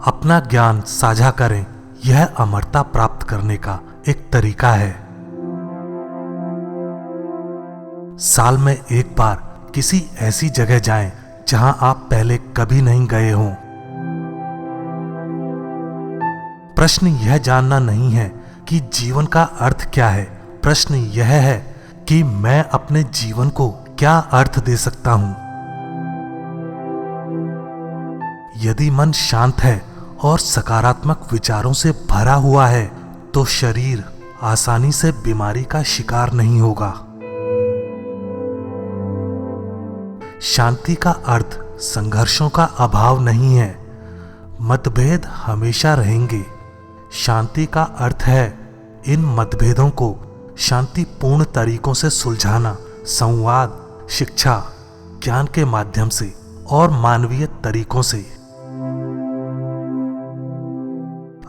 अपना ज्ञान साझा करें। यह अमरता प्राप्त करने का एक तरीका है। साल में एक बार किसी ऐसी जगह जाएं जहां आप पहले कभी नहीं गए हों। प्रश्न यह जानना नहीं है कि जीवन का अर्थ क्या है, प्रश्न यह है कि मैं अपने जीवन को क्या अर्थ दे सकता हूं। यदि मन शांत है और सकारात्मक विचारों से भरा हुआ है तो शरीर आसानी से बीमारी का शिकार नहीं होगा। शांति का अर्थ संघर्षों का अभाव नहीं है। मतभेद हमेशा रहेंगे। शांति का अर्थ है इन मतभेदों को शांतिपूर्ण तरीकों से सुलझाना, संवाद, शिक्षा, ज्ञान के माध्यम से और मानवीय तरीकों से।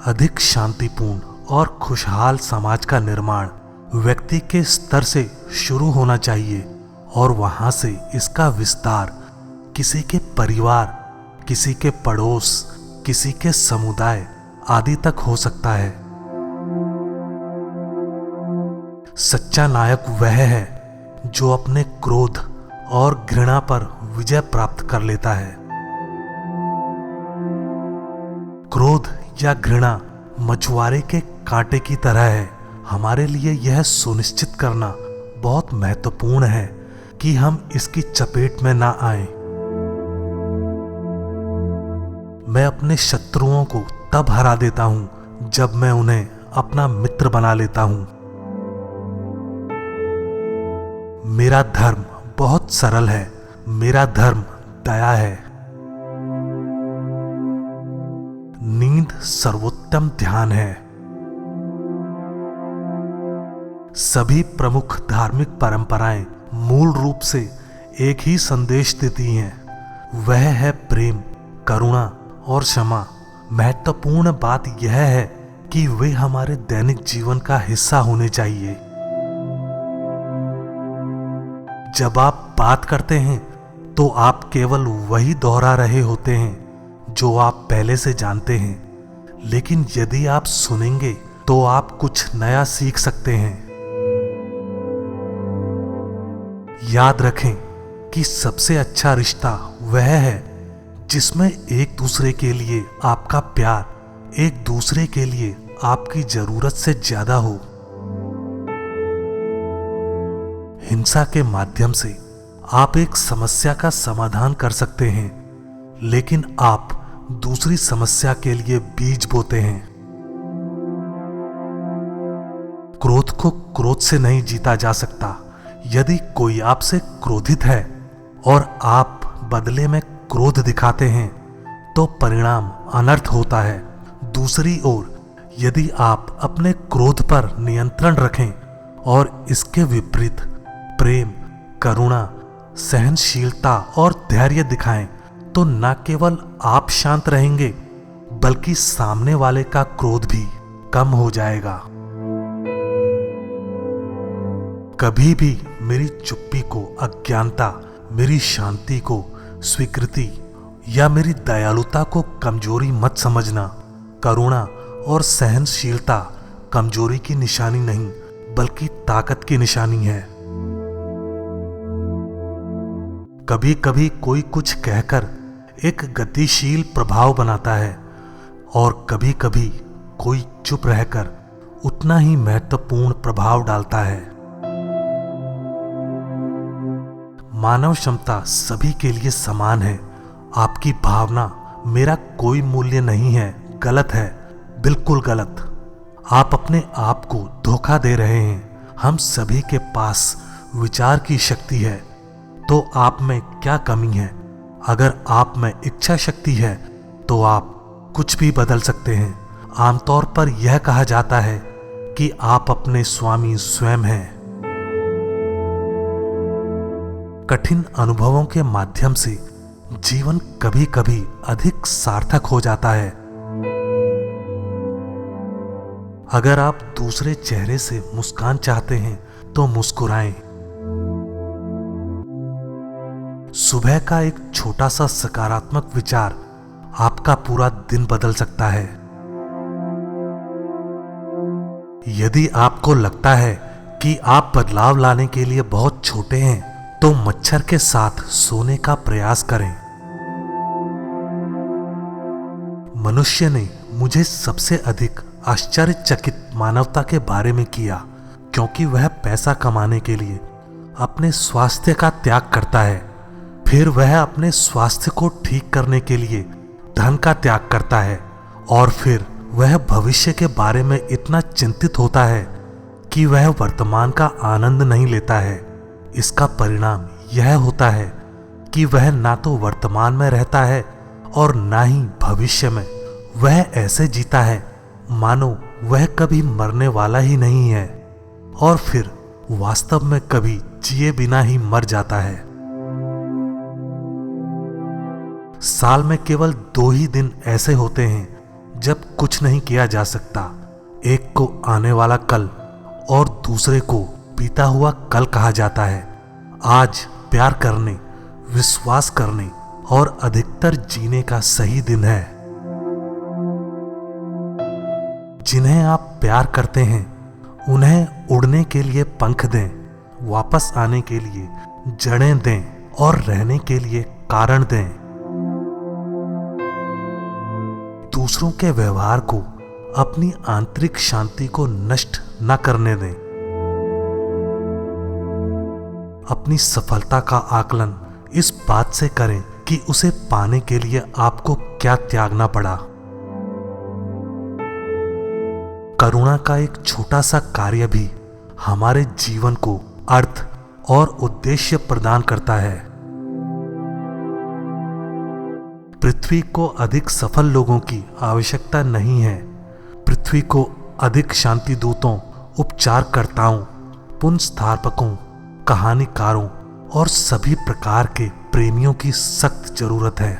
अधिक शांतिपूर्ण और खुशहाल समाज का निर्माण व्यक्ति के स्तर से शुरू होना चाहिए और वहां से इसका विस्तार किसी के परिवार, किसी के पड़ोस, किसी के समुदाय आदि तक हो सकता है। सच्चा नायक वह है जो अपने क्रोध और घृणा पर विजय प्राप्त कर लेता है। क्रोध या घृणा मछुआरे के कांटे की तरह है। हमारे लिए यह सुनिश्चित करना बहुत महत्वपूर्ण है कि हम इसकी चपेट में ना आएं। मैं अपने शत्रुओं को तब हरा देता हूं जब मैं उन्हें अपना मित्र बना लेता हूं। मेरा धर्म बहुत सरल है। मेरा धर्म दया है। नींद सर्वोत्तम ध्यान है। सभी प्रमुख धार्मिक परंपराएं मूल रूप से एक ही संदेश देती हैं। वह है प्रेम, करुणा और क्षमा। महत्वपूर्ण बात यह है कि वे हमारे दैनिक जीवन का हिस्सा होने चाहिए। जब आप बात करते हैं तो आप केवल वही दोहरा रहे होते हैं जो आप पहले से जानते हैं, लेकिन यदि आप सुनेंगे तो आप कुछ नया सीख सकते हैं। याद रखें कि सबसे अच्छा रिश्ता वह है जिसमें एक दूसरे के लिए आपका प्यार एक दूसरे के लिए आपकी जरूरत से ज्यादा हो। हिंसा के माध्यम से आप एक समस्या का समाधान कर सकते हैं, लेकिन आप दूसरी समस्या के लिए बीज बोते हैं। क्रोध को क्रोध से नहीं जीता जा सकता। यदि कोई आपसे क्रोधित है और आप बदले में क्रोध दिखाते हैं तो परिणाम अनर्थ होता है। दूसरी ओर यदि आप अपने क्रोध पर नियंत्रण रखें और इसके विपरीत प्रेम, करुणा, सहनशीलता और धैर्य दिखाएं तो न केवल आप शांत रहेंगे बल्कि सामने वाले का क्रोध भी कम हो जाएगा। कभी भी मेरी चुप्पी को अज्ञानता, मेरी शांति को स्वीकृति या मेरी दयालुता को कमजोरी मत समझना। करुणा और सहनशीलता कमजोरी की निशानी नहीं बल्कि ताकत की निशानी है। कभी कभी कोई कुछ कहकर एक गतिशील प्रभाव बनाता है और कभी कभी कोई चुप रहकर उतना ही महत्वपूर्ण प्रभाव डालता है। मानव क्षमता सभी के लिए समान है। आपकी भावना मेरा कोई मूल्य नहीं है गलत है, बिल्कुल गलत। आप अपने आप को धोखा दे रहे हैं। हम सभी के पास विचार की शक्ति है, तो आप में क्या कमी है? अगर आप में इच्छा शक्ति है तो आप कुछ भी बदल सकते हैं। आमतौर पर यह कहा जाता है कि आप अपने स्वामी स्वयं हैं। कठिन अनुभवों के माध्यम से जीवन कभी कभी अधिक सार्थक हो जाता है। अगर आप दूसरे चेहरे से मुस्कान चाहते हैं तो मुस्कुराएं। सुबह का एक छोटा सा सकारात्मक विचार आपके आपका पूरा दिन बदल सकता है। यदि आपको लगता है कि आप बदलाव लाने के लिए बहुत छोटे हैं, तो मच्छर के साथ सोने का प्रयास करें। मनुष्य ने मुझे सबसे अधिक आश्चर्यचकित मानवता के बारे में किया, क्योंकि वह पैसा कमाने के लिए अपने स्वास्थ्य का त्याग करता है, फिर वह अपने स्वास्थ्य को ठीक करने के लिए धन का त्याग करता है, और फिर वह भविष्य के बारे में इतना चिंतित होता है कि वह वर्तमान का आनंद नहीं लेता है। इसका परिणाम यह होता है कि वह ना तो वर्तमान में रहता है और ना ही भविष्य में। वह ऐसे जीता है मानो वह कभी मरने वाला ही नहीं है, और फिर वास्तव में कभी जिए बिना ही मर जाता है। साल में केवल 2 ही दिन ऐसे होते हैं जब कुछ नहीं किया जा सकता। एक को आने वाला कल और दूसरे को बीता हुआ कल कहा जाता है। आज प्यार करने, विश्वास करने और अधिकतर जीने का सही दिन है। जिन्हें आप प्यार करते हैं उन्हें उड़ने के लिए पंख दें, वापस आने के लिए जड़ें दें और रहने के लिए कारण दें। दूसरों के व्यवहार को अपनी आंतरिक शांति को नष्ट न करने दें। अपनी सफलता का आकलन इस बात से करें कि उसे पाने के लिए आपको क्या त्यागना पड़ा। करुणा का एक छोटा सा कार्य भी हमारे जीवन को अर्थ और उद्देश्य प्रदान करता है। पृथ्वी को अधिक सफल लोगों की आवश्यकता नहीं है। पृथ्वी को अधिक शांति दूतों, उपचारकर्ताओं, पुनर्स्थापकों, कहानीकारों और सभी प्रकार के प्रेमियों की सख्त जरूरत है।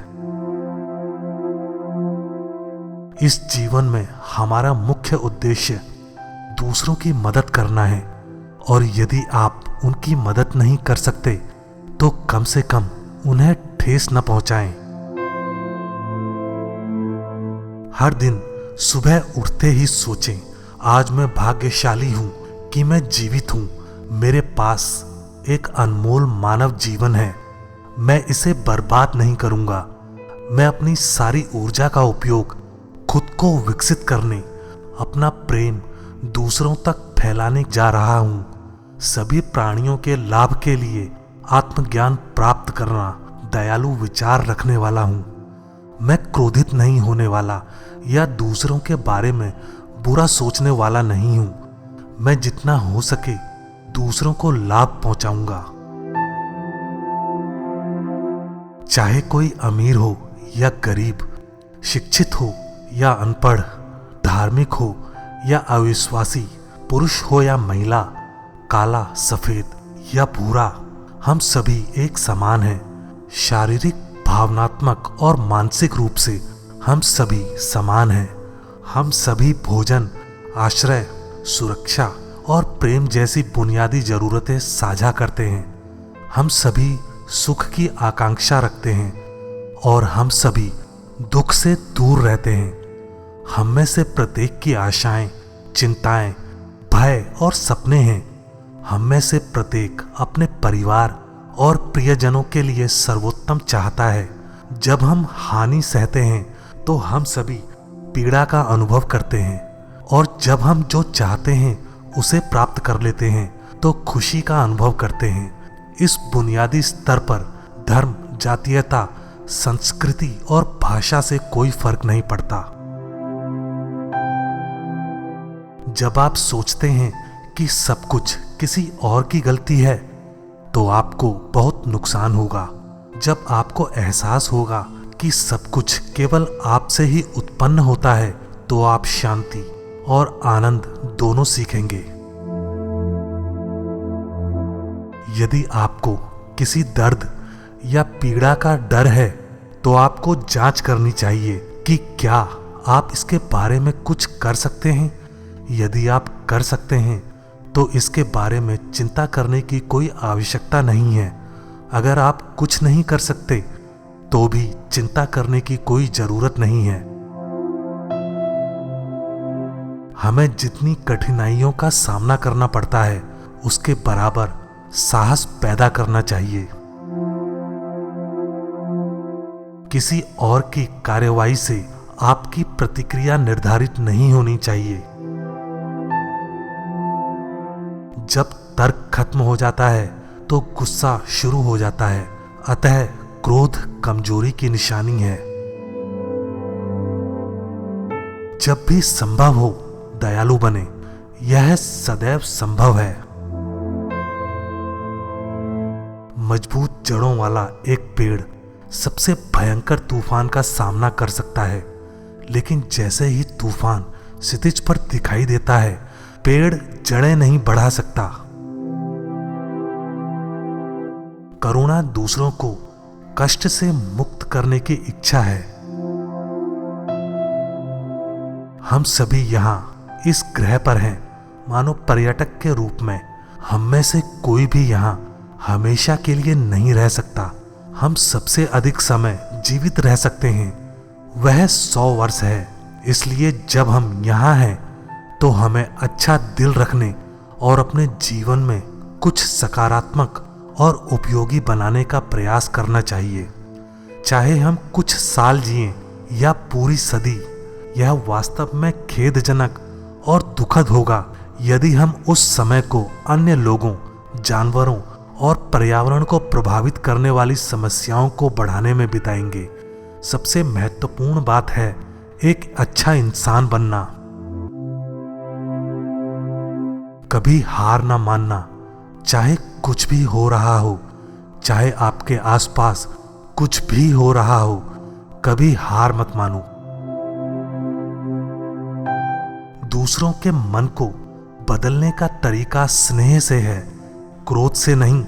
इस जीवन में हमारा मुख्य उद्देश्य दूसरों की मदद करना है, और यदि आप उनकी मदद नहीं कर सकते तो कम से कम उन्हें ठेस न पहुंचाएं। हर दिन सुबह उठते ही सोचें, आज मैं भाग्यशाली हूं कि मैं जीवित हूं। मेरे पास एक अनमोल मानव जीवन है। मैं इसे बर्बाद नहीं करूंगा। मैं अपनी सारी ऊर्जा का उपयोग खुद को विकसित करने, अपना प्रेम दूसरों तक फैलाने जा रहा हूं। सभी प्राणियों के लाभ के लिए आत्मज्ञान प्राप्त करना, दयालु विचार रखने वाला हूं। मैं क्रोधित नहीं होने वाला या दूसरों के बारे में बुरा सोचने वाला नहीं हूं। मैं जितना हो सके दूसरों को लाभ पहुंचाऊंगा। चाहे कोई अमीर हो या गरीब, शिक्षित हो या अनपढ़, धार्मिक हो या अविश्वासी, पुरुष हो या महिला, काला, सफेद या भूरा, हम सभी एक समान हैं। शारीरिक, भावनात्मक और मानसिक रूप से हम सभी समान हैं। हम सभी भोजन, आश्रय, सुरक्षा और प्रेम जैसी बुनियादी जरूरतें साझा करते हैं। हम सभी सुख की आकांक्षा रखते हैं और हम सभी दुख से दूर रहते हैं। हम में से प्रत्येक की आशाएं, चिंताएं, भय और सपने हैं। हम में से प्रत्येक अपने परिवार और प्रियजनों के लिए सर्वोत्तम चाहता है। जब हम हानि सहते हैं तो हम सभी पीड़ा का अनुभव करते हैं, और जब हम जो चाहते हैं उसे प्राप्त कर लेते हैं तो खुशी का अनुभव करते हैं। इस बुनियादी स्तर पर धर्म, जातीयता, संस्कृति और भाषा से कोई फर्क नहीं पड़ता। जब आप सोचते हैं कि सब कुछ किसी और की गलती है तो आपको बहुत नुकसान होगा। जब आपको एहसास होगा कि सब कुछ केवल आपसे ही उत्पन्न होता है तो आप शांति और आनंद दोनों सीखेंगे। यदि आपको किसी दर्द या पीड़ा का डर है तो आपको जांच करनी चाहिए कि क्या आप इसके बारे में कुछ कर सकते हैं। यदि आप कर सकते हैं तो इसके बारे में चिंता करने की कोई आवश्यकता नहीं है। अगर आप कुछ नहीं कर सकते तो भी चिंता करने की कोई जरूरत नहीं है। हमें जितनी कठिनाइयों का सामना करना पड़ता है उसके बराबर साहस पैदा करना चाहिए। किसी और की कार्यवाही से आपकी प्रतिक्रिया निर्धारित नहीं होनी चाहिए। जब तर्क खत्म हो जाता है तो गुस्सा शुरू हो जाता है। अतः क्रोध कमजोरी की निशानी है। जब भी संभव हो दयालु बने, यह सदैव संभव है। मजबूत जड़ों वाला एक पेड़ सबसे भयंकर तूफान का सामना कर सकता है, लेकिन जैसे ही तूफान क्षितिज पर दिखाई देता है, पेड़ जड़ें नहीं बढ़ा सकता। करुणा दूसरों को कष्ट से मुक्त करने की इच्छा है। हम सभी यहाँ इस ग्रह पर हैं मानो पर्यटक के रूप में। हम में से कोई भी यहाँ हमेशा के लिए नहीं रह सकता। हम सबसे अधिक समय जीवित रह सकते हैं, वह 100 वर्ष है। इसलिए जब हम यहाँ हैं तो हमें अच्छा दिल रखने और अपने जीवन में कुछ सकारात्मक और उपयोगी बनाने का प्रयास करना चाहिए। चाहे हम कुछ साल जिएं या पूरी सदी, यह वास्तव में खेदजनक और दुखद होगा यदि हम उस समय को अन्य लोगों, जानवरों और पर्यावरण को प्रभावित करने वाली समस्याओं को बढ़ाने में बिताएंगे। सबसे महत्वपूर्ण बात है एक अच्छा इंसान बनना। कभी हार ना मानना, चाहे कुछ भी हो रहा हो, चाहे आपके आसपास कुछ भी हो रहा हो, कभी हार मत मानो। दूसरों के मन को बदलने का तरीका स्नेह से है, क्रोध से नहीं।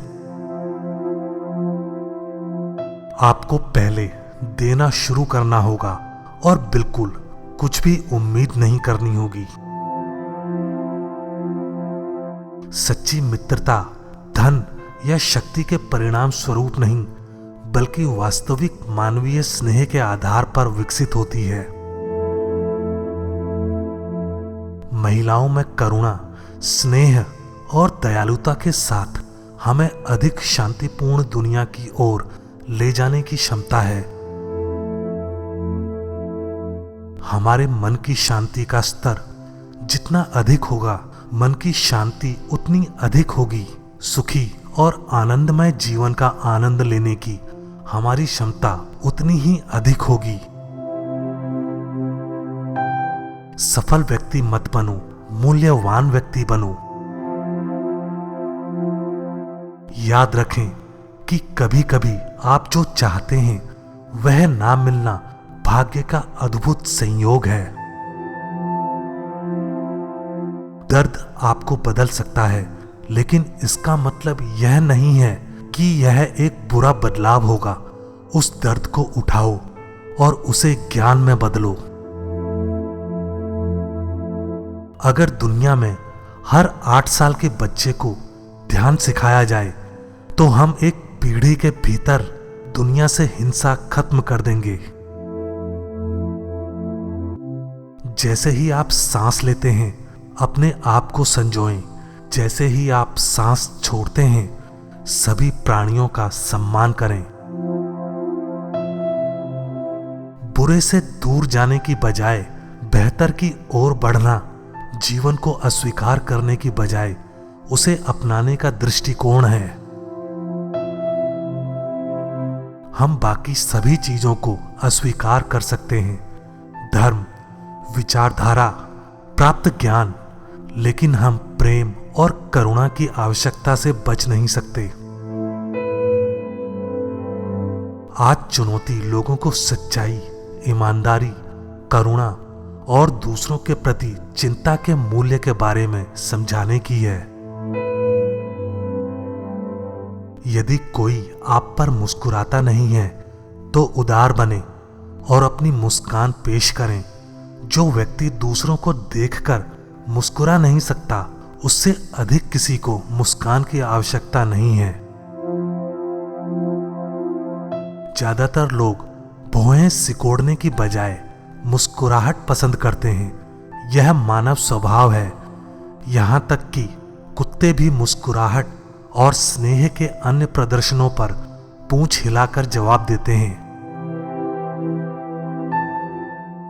आपको पहले देना शुरू करना होगा और बिल्कुल कुछ भी उम्मीद नहीं करनी होगी। सच्ची मित्रता धन या शक्ति के परिणाम स्वरूप नहीं, बल्कि वास्तविक मानवीय स्नेह के आधार पर विकसित होती है। महिलाओं में करुणा, स्नेह और दयालुता के साथ हमें अधिक शांतिपूर्ण दुनिया की ओर ले जाने की क्षमता है। हमारे मन की शांति का स्तर जितना अधिक होगा, मन की शांति उतनी अधिक होगी। सुखी और आनंदमय जीवन का आनंद लेने की हमारी क्षमता उतनी ही अधिक होगी। सफल व्यक्ति मत बनो, मूल्यवान व्यक्ति बनो। याद रखें कि कभी कभी आप जो चाहते हैं वह ना मिलना भाग्य का अद्भुत संयोग है। दर्द आपको बदल सकता है, लेकिन इसका मतलब यह नहीं है कि यह एक बुरा बदलाव होगा। उस दर्द को उठाओ और उसे ज्ञान में बदलो। अगर दुनिया में हर 8 साल के बच्चे को ध्यान सिखाया जाए तो हम एक पीढ़ी के भीतर दुनिया से हिंसा खत्म कर देंगे। जैसे ही आप सांस लेते हैं, अपने आप को संजोएं। जैसे ही आप सांस छोड़ते हैं, सभी प्राणियों का सम्मान करें। बुरे से दूर जाने की बजाय बेहतर की ओर बढ़ना, जीवन को अस्वीकार करने की बजाय उसे अपनाने का दृष्टिकोण है। हम बाकी सभी चीजों को अस्वीकार कर सकते हैं, धर्म, विचारधारा, प्राप्त ज्ञान, लेकिन हम प्रेम और करुणा की आवश्यकता से बच नहीं सकते। आज चुनौती लोगों को सच्चाई, ईमानदारी, करुणा और दूसरों के प्रति चिंता के मूल्य के बारे में समझाने की है। यदि कोई आप पर मुस्कुराता नहीं है तो उदार बने और अपनी मुस्कान पेश करें। जो व्यक्ति दूसरों को देखकर मुस्कुरा नहीं सकता, उससे अधिक किसी को मुस्कान की आवश्यकता नहीं है। ज्यादातर लोग भौहें सिकोड़ने की बजाय मुस्कुराहट पसंद करते हैं। यह मानव स्वभाव है। यहाँ तक कि कुत्ते भी मुस्कुराहट और स्नेह के अन्य प्रदर्शनों पर पूंछ हिलाकर जवाब देते हैं।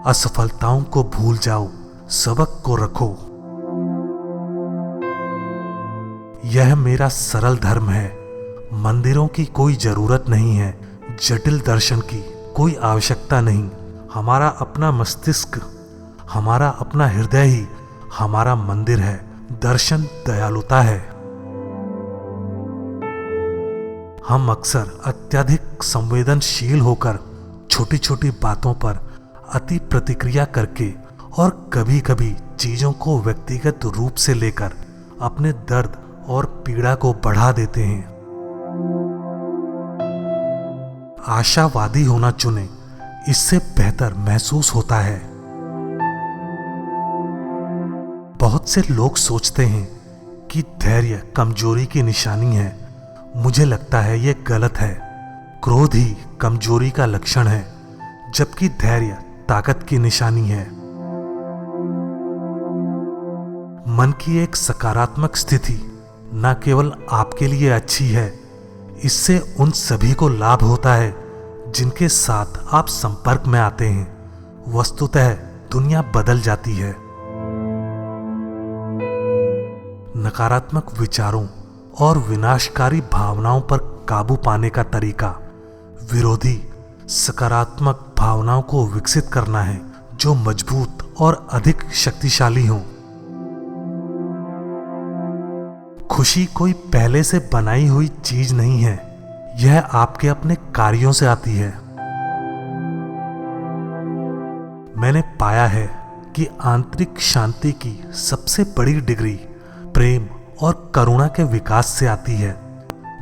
असफलताओं को भूल जाओ, सबक को रखो। यह मेरा सरल धर्म है। मंदिरों की कोई जरूरत नहीं है, जटिल दर्शन की कोई आवश्यकता नहीं। हमारा अपना मस्तिष्क, हमारा अपना हृदय ही हमारा मंदिर है। दर्शन दयालुता है। हम अक्सर अत्यधिक संवेदनशील होकर छोटी छोटी बातों पर अति प्रतिक्रिया करके और कभी कभी चीजों को व्यक्तिगत रूप से लेकर अपने दर्द और पीड़ा को बढ़ा देते हैं। आशावादी होना चुने, इससे बेहतर महसूस होता है। बहुत से लोग सोचते हैं कि धैर्य कमजोरी की निशानी है। मुझे लगता है यह गलत है। क्रोध ही कमजोरी का लक्षण है, जबकि धैर्य ताकत की निशानी है। मन की एक सकारात्मक स्थिति न केवल आपके लिए अच्छी है, इससे उन सभी को लाभ होता है जिनके साथ आप संपर्क में आते हैं। वस्तुतः दुनिया बदल जाती है। नकारात्मक विचारों और विनाशकारी भावनाओं पर काबू पाने का तरीका विरोधी सकारात्मक भावनाओं को विकसित करना है, जो मजबूत और अधिक शक्तिशाली हों। खुशी कोई पहले से बनाई हुई चीज नहीं है, यह आपके अपने कार्यों से आती है। मैंने पाया है कि आंतरिक शांति की सबसे बड़ी डिग्री प्रेम और करुणा के विकास से आती है।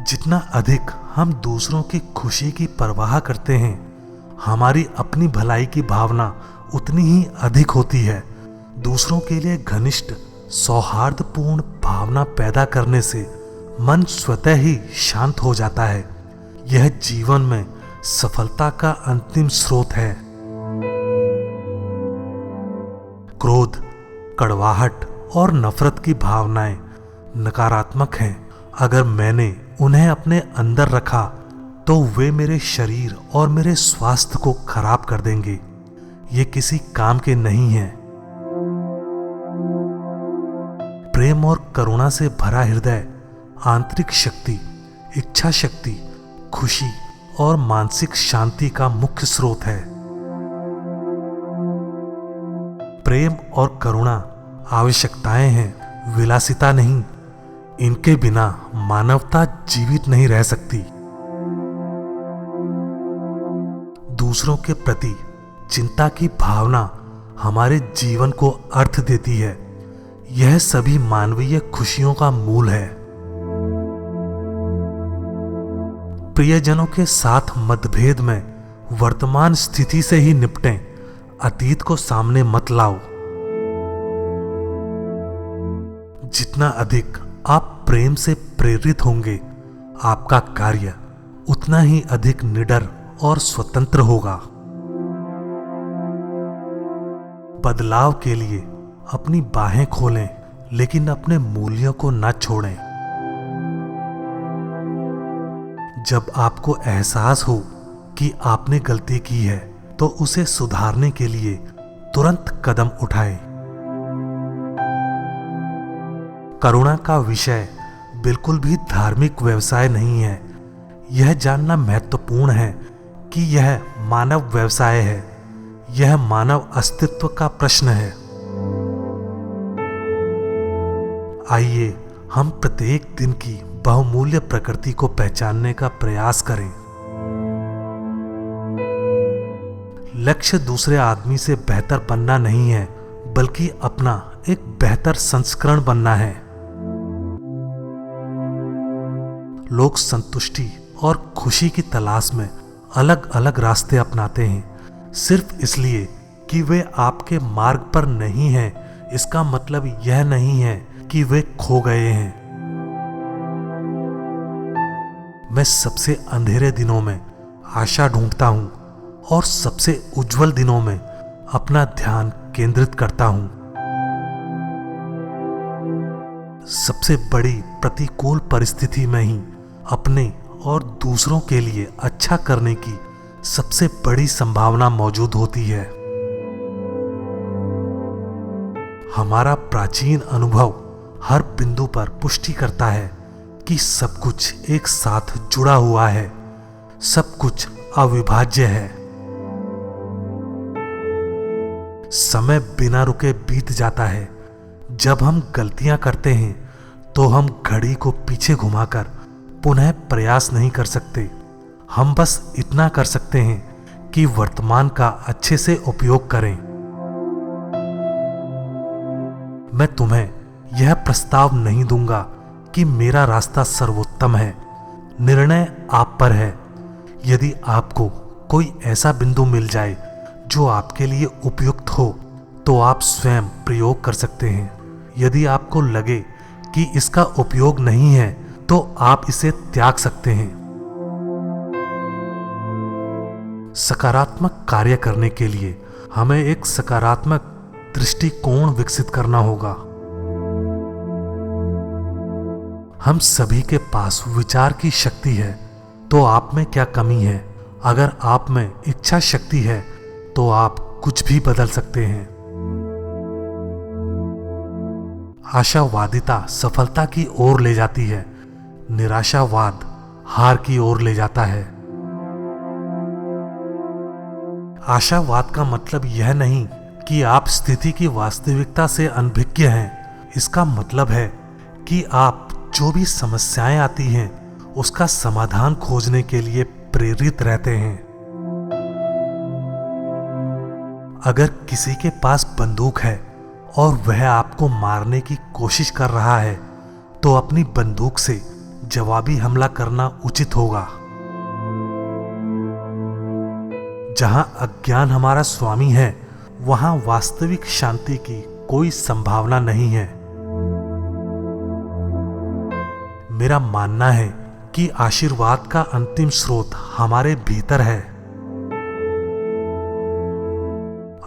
जितना अधिक हम दूसरों की खुशी की परवाह करते हैं, हमारी अपनी भलाई की भावना उतनी ही अधिक होती है। दूसरों के लिए घनिष्ठ सौहार्दपूर्ण भावना पैदा करने से मन स्वतः ही शांत हो जाता है। यह जीवन में सफलता का अंतिम स्रोत है। क्रोध, कड़वाहट और नफरत की भावनाएं नकारात्मक हैं। अगर मैंने उन्हें अपने अंदर रखा तो वे मेरे शरीर और मेरे स्वास्थ्य को खराब कर देंगे। ये किसी काम के नहीं हैं। प्रेम और करुणा से भरा हृदय आंतरिक शक्ति, इच्छा शक्ति, खुशी और मानसिक शांति का मुख्य स्रोत है। प्रेम और करुणा आवश्यकताएं हैं, विलासिता नहीं। इनके बिना मानवता जीवित नहीं रह सकती। दूसरों के प्रति चिंता की भावना हमारे जीवन को अर्थ देती है। यह सभी मानवीय खुशियों का मूल है। प्रियजनों के साथ मतभेद में वर्तमान स्थिति से ही निपटें, अतीत को सामने मत लाओ। जितना अधिक आप प्रेम से प्रेरित होंगे, आपका कार्य उतना ही अधिक निडर और स्वतंत्र होगा। बदलाव के लिए अपनी बाहें खोलें, लेकिन अपने मूल्यों को न छोड़ें। जब आपको एहसास हो कि आपने गलती की है, तो उसे सुधारने के लिए तुरंत कदम उठाएं। करुणा का विषय बिल्कुल भी धार्मिक व्यवसाय नहीं है। यह जानना महत्वपूर्ण है कि यह मानव व्यवसाय है। यह मानव अस्तित्व का प्रश्न है। आइए हम प्रत्येक दिन की बहुमूल्य प्रकृति को पहचानने का प्रयास करें। लक्ष्य दूसरे आदमी से बेहतर बनना नहीं है, बल्कि अपना एक बेहतर संस्करण बनना है। लोग संतुष्टि और खुशी की तलाश में अलग अलग रास्ते अपनाते हैं। सिर्फ इसलिए कि वे आपके मार्ग पर नहीं हैं, इसका मतलब यह नहीं है कि वे खो गए हैं। मैं सबसे अंधेरे दिनों में आशा ढूंढता हूं और सबसे उज्जवल दिनों में अपना ध्यान केंद्रित करता हूं। सबसे बड़ी प्रतिकूल परिस्थिति में ही अपने और दूसरों के लिए अच्छा करने की सबसे बड़ी संभावना मौजूद होती है। हमारा प्राचीन अनुभव हर बिंदु पर पुष्टि करता है कि सब कुछ एक साथ जुड़ा हुआ है, सब कुछ अविभाज्य है। समय बिना रुके बीत जाता है। जब हम गलतियां करते हैं तो हम घड़ी को पीछे घुमाकर पुनः प्रयास नहीं कर सकते। हम बस इतना कर सकते हैं कि वर्तमान का अच्छे से उपयोग करें। मैं तुम्हें यह प्रस्ताव नहीं दूंगा कि मेरा रास्ता सर्वोत्तम है। निर्णय आप पर है। यदि आपको कोई ऐसा बिंदु मिल जाए जो आपके लिए उपयुक्त हो तो आप स्वयं प्रयोग कर सकते हैं। यदि आपको लगे कि इसका उपयोग नहीं है तो आप इसे त्याग सकते हैं। सकारात्मक कार्य करने के लिए हमें एक सकारात्मक दृष्टिकोण विकसित करना होगा। हम सभी के पास विचार की शक्ति है, तो आप में क्या कमी है? अगर आप में इच्छा शक्ति है तो आप कुछ भी बदल सकते हैं। आशावादिता सफलता की ओर ले जाती है, निराशावाद हार की ओर ले जाता है। आशावाद का मतलब यह नहीं कि आप स्थिति की वास्तविकता से अनभिज्ञ हैं। इसका मतलब है कि आप जो भी समस्याएं आती हैं उसका समाधान खोजने के लिए प्रेरित रहते हैं। अगर किसी के पास बंदूक है और वह आपको मारने की कोशिश कर रहा है तो अपनी बंदूक से जवाबी हमला करना उचित होगा। जहां अज्ञान हमारा स्वामी है वहां वास्तविक शांति की कोई संभावना नहीं है। मेरा मानना है कि आशीर्वाद का अंतिम स्रोत हमारे भीतर है।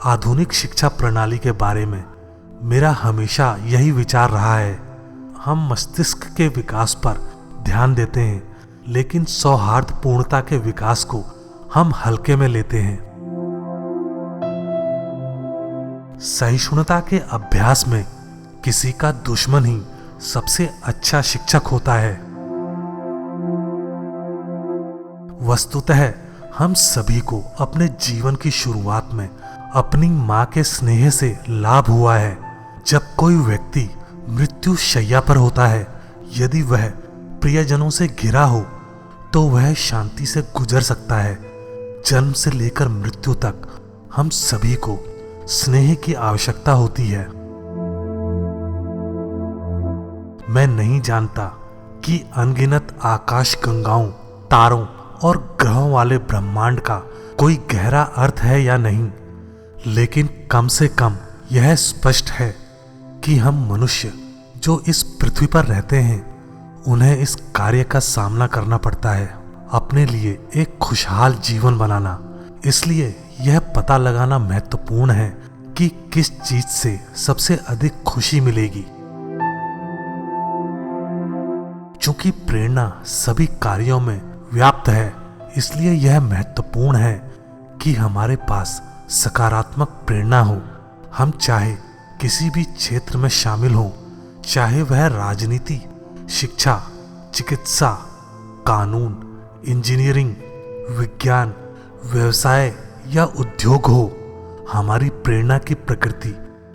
आधुनिक शिक्षा प्रणाली के बारे में मेरा हमेशा यही विचार रहा है। हम मस्तिष्क के विकास पर ध्यान देते हैं, लेकिन सौहार्दपूर्णता के विकास को हम हल्के में लेते हैं। सहिष्णुता के अभ्यास में किसी का दुश्मन ही सबसे अच्छा शिक्षक होता है। वस्तुतः हम सभी को अपने जीवन की शुरुआत में अपनी मां के स्नेह से लाभ हुआ है। जब कोई व्यक्ति मृत्यु शैया पर होता है, यदि वह प्रियजनों से घिरा हो तो वह शांति से गुजर सकता है। जन्म से लेकर मृत्यु तक हम सभी को स्नेह की आवश्यकता होती है। मैं नहीं जानता कि अनगिनत आकाश गंगाओं, तारों और ग्रहों वाले ब्रह्मांड का कोई गहरा अर्थ है या नहीं, लेकिन कम से कम यह स्पष्ट है कि हम मनुष्य जो इस पृथ्वी पर रहते हैं उन्हें इस कार्य का सामना करना पड़ता है, अपने लिए एक खुशहाल जीवन बनाना। इसलिए यह पता लगाना महत्वपूर्ण है कि किस चीज से सबसे अधिक खुशी मिलेगी। चूंकि प्रेरणा सभी कार्यों में व्याप्त है, इसलिए यह महत्वपूर्ण है कि हमारे पास सकारात्मक प्रेरणा हो। हम चाहे किसी भी क्षेत्र में शामिल हों, चाहे वह राजनीति, शिक्षा, चिकित्सा, कानून, इंजीनियरिंग, विज्ञान, व्यवसाय या उद्योग हो, हमारी प्रेरणा की प्रकृति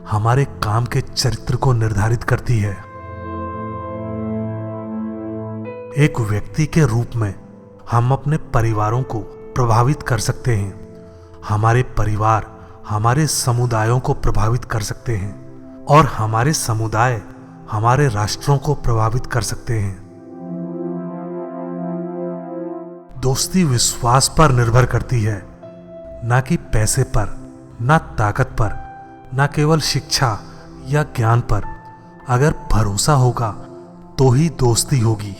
हमारे काम के चरित्र को निर्धारित करती है। एक व्यक्ति के रूप में हम अपने परिवारों को प्रभावित कर सकते हैं। हमारे परिवार हमारे समुदायों को प्रभावित कर सकते हैं और हमारे समुदाय हमारे राष्ट्रों को प्रभावित कर सकते हैं। दोस्ती विश्वास पर निर्भर करती है, ना कि पैसे पर, ना ताकत पर, ना केवल शिक्षा या ज्ञान पर। अगर भरोसा होगा तो ही दोस्ती होगी।